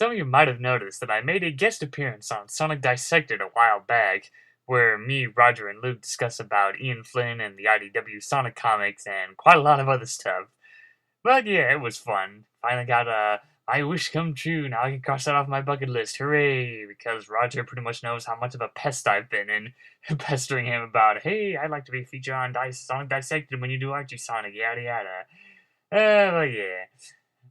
Some of you might have noticed that I made a guest appearance on Sonic Dissected a while back, where me, Roger, and Luke discuss about Ian Flynn and the IDW Sonic comics and quite a lot of other stuff. But yeah, it was fun. Finally got my wish come true. Now I can cross that off my bucket list. Hooray! Because Roger pretty much knows how much of a pest I've been in, pestering him about, hey, I'd like to be featured on Sonic Dissected when you do Archie Sonic, yada yada. But yeah.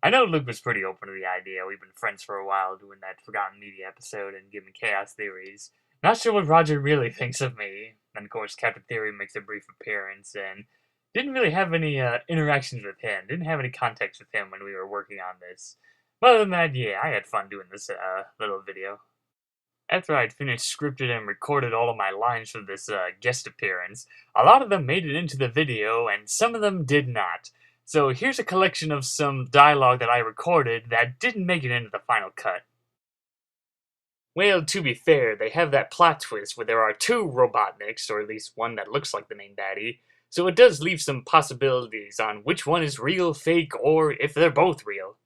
I know Luke was pretty open to the idea. We've been friends for a while doing that Forgotten Media episode and giving chaos theories. Not sure what Roger really thinks of me. And of course, Captain Theory makes a brief appearance and didn't really have any interactions with him. Didn't have any context with him when we were working on this. But other than that, yeah, I had fun doing this little video. After I'd finished scripted and recorded all of my lines for this guest appearance, a lot of them made it into the video and some of them did not. So here's a collection of some dialogue that I recorded that didn't make it into the final cut. Well, to be fair, they have that plot twist where there are two Robotniks, or at least one that looks like the main baddie, so it does leave some possibilities on which one is real, fake, or if they're both real.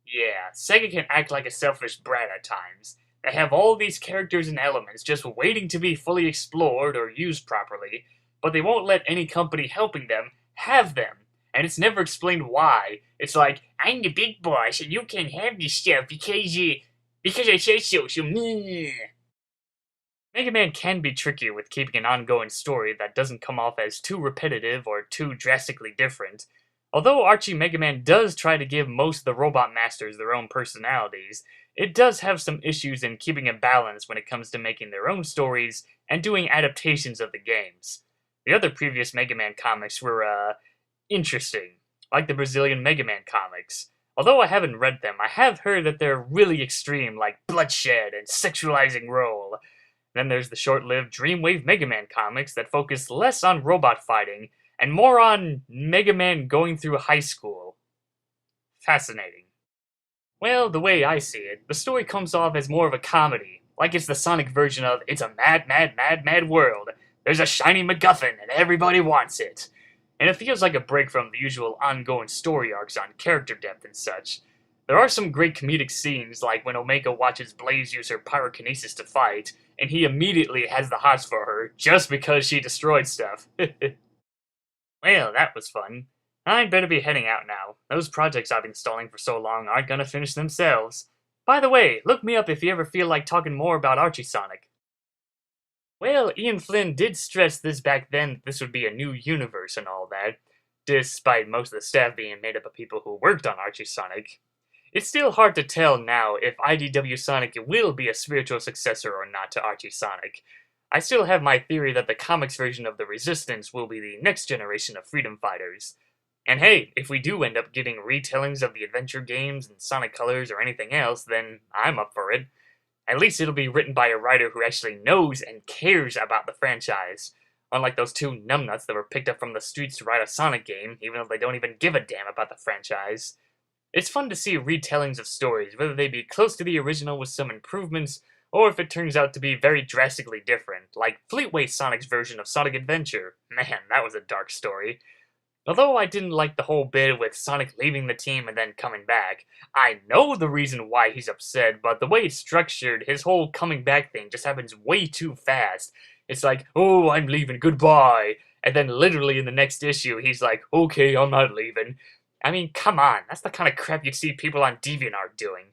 Yeah, Sega can act like a selfish brat at times. They have all these characters and elements just waiting to be fully explored or used properly, but they won't let any company helping them have them. And it's never explained why. It's like, I'm the big boss and you can't have this stuff because I said so, Mega Man can be tricky with keeping an ongoing story that doesn't come off as too repetitive or too drastically different. Although Archie Mega Man does try to give most of the Robot Masters their own personalities, it does have some issues in keeping a balance when it comes to making their own stories and doing adaptations of the games. The other previous Mega Man comics were, interesting, like the Brazilian Mega Man comics. Although I haven't read them, I have heard that they're really extreme, like bloodshed and sexualizing role. Then there's the short-lived Dreamwave Mega Man comics that focus less on robot fighting and more on Mega Man going through high school. Fascinating. Well, the way I see it, the story comes off as more of a comedy, like it's the Sonic version of It's a Mad, Mad, Mad, Mad World. There's a shiny MacGuffin and everybody wants it. And it feels like a break from the usual ongoing story arcs on character depth and such. There are some great comedic scenes, like when Omega watches Blaze use her pyrokinesis to fight, and he immediately has the hots for her, just because she destroyed stuff. Well, that was fun. I'd better be heading out now. Those projects I've been stalling for so long aren't gonna finish themselves. By the way, look me up if you ever feel like talking more about Archie Sonic. Well, Ian Flynn did stress this back then that this would be a new universe and all that, despite most of the staff being made up of people who worked on Archie Sonic. It's still hard to tell now if IDW Sonic will be a spiritual successor or not to Archie Sonic. I still have my theory that the comics version of the Resistance will be the next generation of freedom fighters. And hey, if we do end up getting retellings of the adventure games and Sonic Colors or anything else, then I'm up for it. At least it'll be written by a writer who actually knows and cares about the franchise. Unlike those two numbnuts that were picked up from the streets to write a Sonic game, even though they don't even give a damn about the franchise. It's fun to see retellings of stories, whether they be close to the original with some improvements, or if it turns out to be very drastically different, like Fleetway Sonic's version of Sonic Adventure. Man, that was a dark story. Although I didn't like the whole bit with Sonic leaving the team and then coming back. I know the reason why he's upset, but the way it's structured, his whole coming back thing just happens way too fast. It's like, oh, I'm leaving, goodbye. And then literally in the next issue, he's like, okay, I'm not leaving. I mean, come on, that's the kind of crap you'd see people on DeviantArt doing.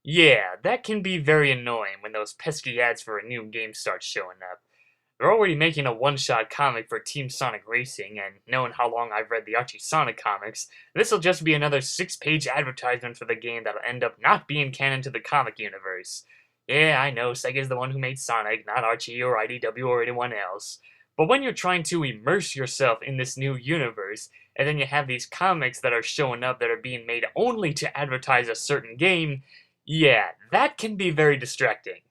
Yeah, that can be very annoying when those pesky ads for a new game start showing up. They're already making a one-shot comic for Team Sonic Racing, and knowing how long I've read the Archie Sonic comics, this'll just be another 6-page advertisement for the game that'll end up not being canon to the comic universe. Yeah, I know, Sega's the one who made Sonic, not Archie or IDW or anyone else. But when you're trying to immerse yourself in this new universe, and then you have these comics that are showing up that are being made only to advertise a certain game, yeah, that can be very distracting.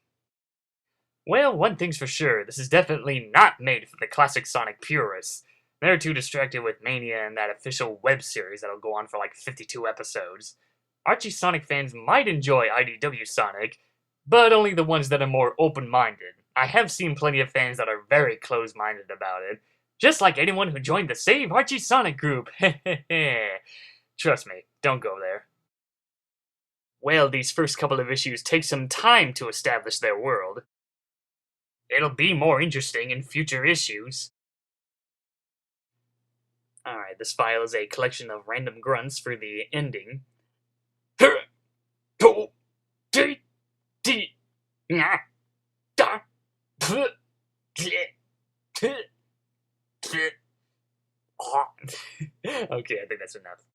Well, one thing's for sure, this is definitely not made for the classic Sonic purists. They're too distracted with Mania and that official web series that'll go on for like 52 episodes. Archie Sonic fans might enjoy IDW Sonic, but only the ones that are more open-minded. I have seen plenty of fans that are very close-minded about it, just like anyone who joined the Save Archie Sonic group. Trust me, don't go there. well, these first couple of issues take some time to establish their world. It'll be more interesting in future issues. Alright, this file is a collection of random grunts for the ending. Okay, I think that's enough.